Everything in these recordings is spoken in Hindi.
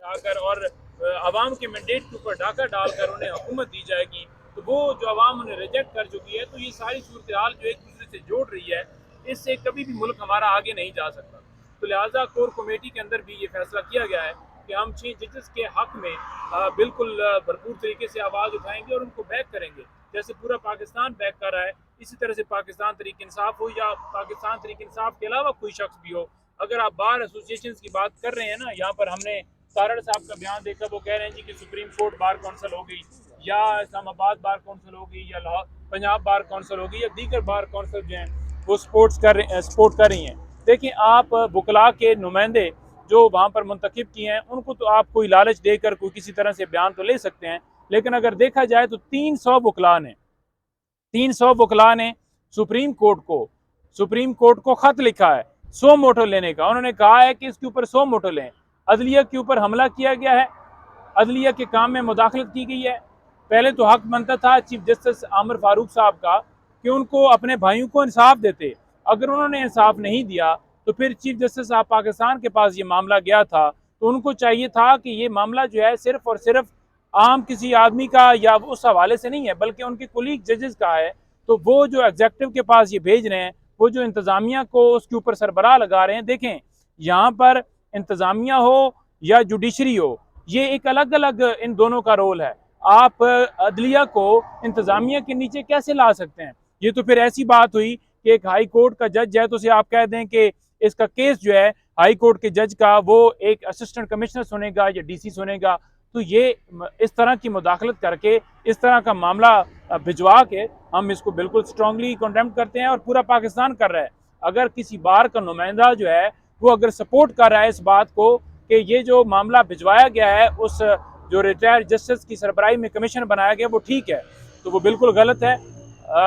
उठाकर और अवाम के मैंडेट के ऊपर डाका डालकर उन्हें हुकूमत दी जाएगी, तो वो जो अवाम उन्हें रिजेक्ट कर चुकी है, तो ये सारी सूरत हाल जो एक दूसरे से जोड़ रही है, इससे कभी भी मुल्क हमारा आगे नहीं जा सकता। तो लिहाजा कोर कमेटी के अंदर भी ये फैसला किया गया है कि हम 6 जजेस के हक में बिल्कुल भरपूर तरीके से आवाज़ उठाएंगे और उनको बैक करेंगे। जैसे पूरा पाकिस्तान बैक कर रहा है, इसी तरह से पाकिस्तान तहरीक इंसाफ हो या पाकिस्तान तहरीक इंसाफ के अलावा कोई शख्स भी हो, अगर आप बार एसोसिएशन की बात कर रहे हैं ना, यहाँ पर हमने तारड़ साहब का बयान देखा, वो कह रहे हैं जी कि सुप्रीम कोर्ट बार कौंसिल हो गई या इस्लामाबाद बार कौंसिल हो गई या लाहौर पंजाब बार कौंसिल हो गई या दीगर बार कौंसिल जो हैं वो सपोर्ट कर रही हैं। देखिए, आप वकला के नुमाइंदे जो वहाँ पर मुंतखब किए हैं, उनको तो आप कोई लालच देकर कोई किसी तरह से बयान तो ले सकते हैं, लेकिन अगर देखा जाए तो 300 वकला ने सुप्रीम कोर्ट को खत लिखा है 100 मोटो लेने का। उन्होंने कहा है कि इसके ऊपर 100 मोटो लें। अदलिया के ऊपर हमला किया गया है, अदलिया के काम में मुदाखलत की गई है। पहले तो हक बनता था चीफ जस्टिस आमिर फारूक साहब का कि उनको अपने भाइयों को इंसाफ देते। अगर उन्होंने इंसाफ नहीं दिया तो फिर चीफ जस्टिस साहब पाकिस्तान के पास ये मामला गया था, तो उनको चाहिए था कि ये मामला जो है सिर्फ और सिर्फ आम किसी आदमी का या उस हवाले से नहीं है, बल्कि उनके कुलीग जजेस का है। तो वो जो एग्जेक्टिव के पास ये भेज रहे हैं, वो जो इंतज़ामिया को उसके ऊपर सरबराह लगा रहे हैं। देखें, यहाँ पर इंतज़ामिया हो या जुडिशरी हो, ये एक अलग अलग इन दोनों का रोल है। आप अदलिया को इंतज़ामिया के नीचे कैसे ला सकते हैं? ये तो फिर ऐसी बात हुई कि एक हाई कोर्ट का जज है, तो उसे आप कह दें कि इसका केस जो है हाई कोर्ट के जज का वो एक असिस्टेंट कमिश्नर सुनेगा या डीसी सुनेगा। तो ये इस तरह की मुदाखलत करके इस तरह का मामला भिजवा के हम इसको बिल्कुल स्ट्रांगली कंडेम करते हैं और पूरा पाकिस्तान कर रहा है। अगर किसी बार का नुमाइंदा जो है वो अगर सपोर्ट कर रहा है इस बात को कि ये जो मामला भिजवाया गया है उस जो रिटायर्ड जस्टिस की सरबराही में कमीशन बनाया गया वो ठीक है, तो वो बिल्कुल गलत है।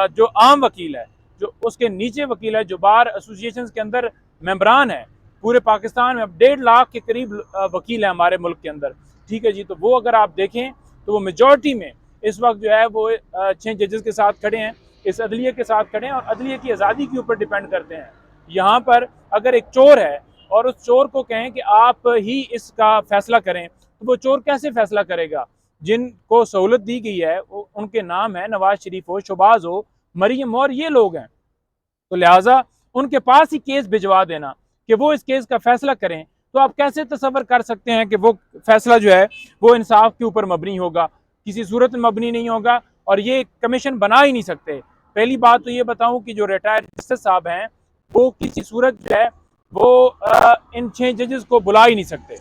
जो आम वकील है, जो उसके नीचे वकील है, जो बार एसोसिएशन के अंदर मेंबरान है, पूरे पाकिस्तान में अब 1.5 लाख के करीब वकील है हमारे मुल्क के अंदर, ठीक है जी। तो वो अगर आप देखें तो वो मेजॉरिटी में इस वक्त जो है वो 6 जजेस के साथ खड़े हैं, इस अदलिया के साथ खड़े हैं और अदलिया की आज़ादी के ऊपर डिपेंड करते हैं। यहाँ पर अगर एक चोर है और उस चोर को कहें कि आप ही इसका फैसला करें, तो वो चोर कैसे फैसला करेगा? जिनको सहूलत दी गई है उनके नाम है नवाज शरीफ हो, शहबाज हो, मरीम और ये लोग हैं। तो लिहाजा उनके पास ही केस भिजवा देना कि वो इस केस का फैसला करें, तो आप कैसे तसव्वुर कर सकते हैं कि वो फैसला जो है वो इंसाफ के ऊपर मबनी होगा? किसी सूरत में मबनी नहीं होगा और ये कमीशन बना ही नहीं सकते। पहली बात तो ये बताऊं कि जो रिटायर्ड जस्टिस साहब हैं वो किसी सूरत जो है वो इन 6 जजेस को बुला ही नहीं सकते,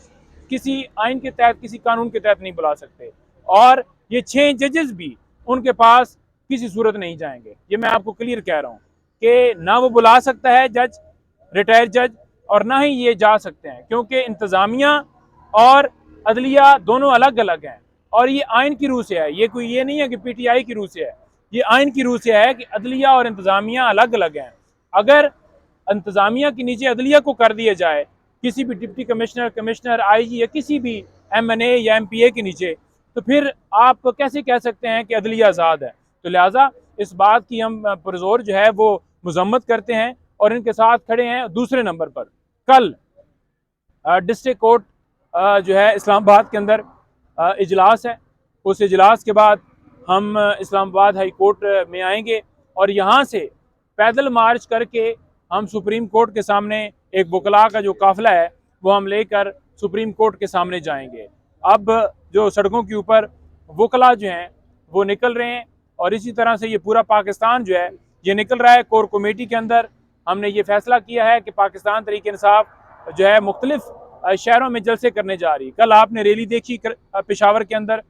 किसी आइन के तहत, किसी कानून के तहत नहीं बुला सकते। और ये 6 जजेस भी उनके पास किसी सूरत नहीं जाएंगे, ये मैं आपको क्लियर कह रहा हूँ कि ना वो बुला सकता है जज, रिटायर्ड जज, और ना ही ये जा सकते हैं, क्योंकि इंतज़ामिया और अदलिया दोनों अलग अलग हैं और ये आइन की रूह से है। ये कोई ये नहीं है कि पीटीआई की रूह से है, ये आइन की रूह से है कि अदलिया और इंतज़ामिया अलग अलग हैं। अगर इंतज़ामिया के नीचे अदलिया को कर दिया जाए, किसी भी डिप्टी कमिश्नर आईजी या किसी भी एमएनए या एमपीए के नीचे, तो फिर आप कैसे कह सकते हैं कि अदलिया आज़ाद है? तो लिहाजा इस बात की हम पुरजोर जो है वो मजम्मत करते हैं और इनके साथ खड़े हैं। दूसरे नंबर पर कल डिस्ट्रिक्ट कोर्ट जो है इस्लामाबाद के अंदर इजलास है, उस इजलास के बाद हम इस्लामाबाद हाई कोर्ट में आएंगे और यहाँ से पैदल मार्च करके हम सुप्रीम कोर्ट के सामने एक वकला का जो काफिला है वो हम लेकर सुप्रीम कोर्ट के सामने जाएंगे। अब जो सड़कों के ऊपर वकला जो हैं वो निकल रहे हैं और इसी तरह से ये पूरा पाकिस्तान जो है ये निकल रहा है। कोर कमेटी के अंदर हमने ये फैसला किया है कि पाकिस्तान तहरीक इंसाफ जो है मुख्तलिफ शहरों में जलसे करने जा रही। कल आपने रैली देखी पेशावर के अंदर,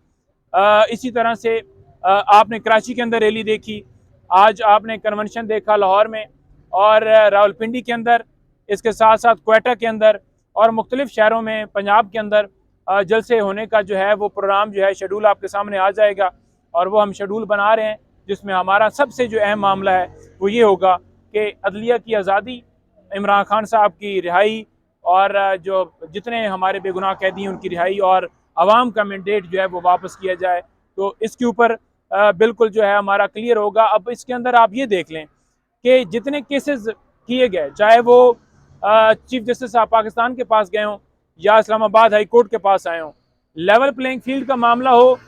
इसी तरह से आपने कराची के अंदर रैली देखी, आज आपने कन्वेंशन देखा लाहौर में और रावलपिंडी के अंदर, इसके साथ साथ क्वेटा के अंदर और मुख्तलिफ शहरों में पंजाब के अंदर जलसे होने का जो है वो प्रोग्राम जो है शेड्यूल आपके सामने आ जाएगा और वो हम शेड्यूल बना रहे हैं, जिसमें हमारा सबसे जो अहम मामला है वो ये होगा कि अदलिया की आज़ादी, इमरान खान साहब की रिहाई और जो जितने हमारे बेगुनाह कैदी हैं उनकी रिहाई और आवाम का मैंडेट जो है वो वापस किया जाए। तो इसके ऊपर बिल्कुल जो है हमारा क्लियर होगा। अब इसके अंदर आप ये देख लें कि जितने केसेस किए गए, चाहे वो चीफ जस्टिस साहब पाकिस्तान के पास गए हों या इस्लामाबाद हाई कोर्ट के पास आए हों। लेवल प्लेइंग फील्ड का मामला हो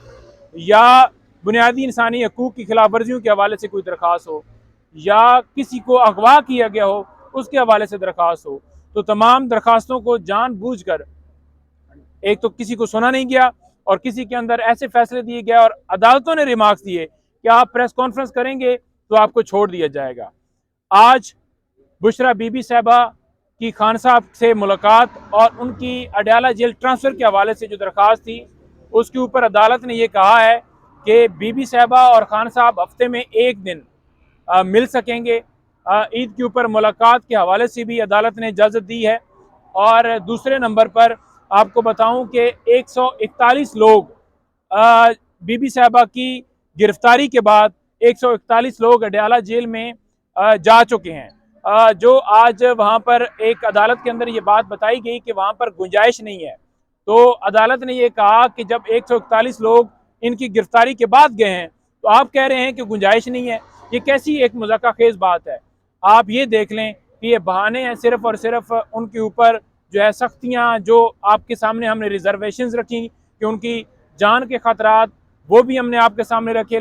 या बुनियादी इंसानी हकूक़ की खिलाफ वर्जियों के हवाले से कोई दरख्वास्त हो या किसी को अगवा किया गया हो उसके हवाले से दरख्वास्त हो, तो तमाम दरख्वास्तों को जानबूझकर एक तो किसी को सुना नहीं गया और किसी के अंदर ऐसे फैसले दिए गए और अदालतों ने रिमार्क्स दिए कि आप प्रेस कॉन्फ्रेंस करेंगे तो आपको छोड़ दिया जाएगा। आज बुशरा बीबी साहबा की खान साहब से मुलाकात और उनकी अडयाला जेल ट्रांसफ़र के हवाले से जो दरख्वास्त थी उसके ऊपर अदालत ने ये कहा है कि बीबी साहबा और खान साहब हफ्ते में एक दिन मिल सकेंगे। ईद के ऊपर मुलाकात के हवाले से भी अदालत ने इजाज़त दी है। और दूसरे नंबर पर आपको बताऊं कि 141 लोग बीबी साहबा की गिरफ्तारी के बाद 141 लोग अडयाला जेल में जा चुके हैं। जो आज वहां पर एक अदालत के अंदर ये बात बताई गई कि वहां पर गुंजाइश नहीं है, तो अदालत ने ये कहा कि जब 141 लोग इनकी गिरफ्तारी के बाद गए हैं तो आप कह रहे हैं कि गुंजाइश नहीं है। ये कैसी एक मज़ाक़खेज़ बात है। आप ये देख लें कि ये बहाने हैं सिर्फ और सिर्फ उनके ऊपर जो है सख्तियाँ जो आपके सामने हमने रिजर्वेशंस रखी कि उनकी जान के खतरात वो भी हमने आपके सामने रखे।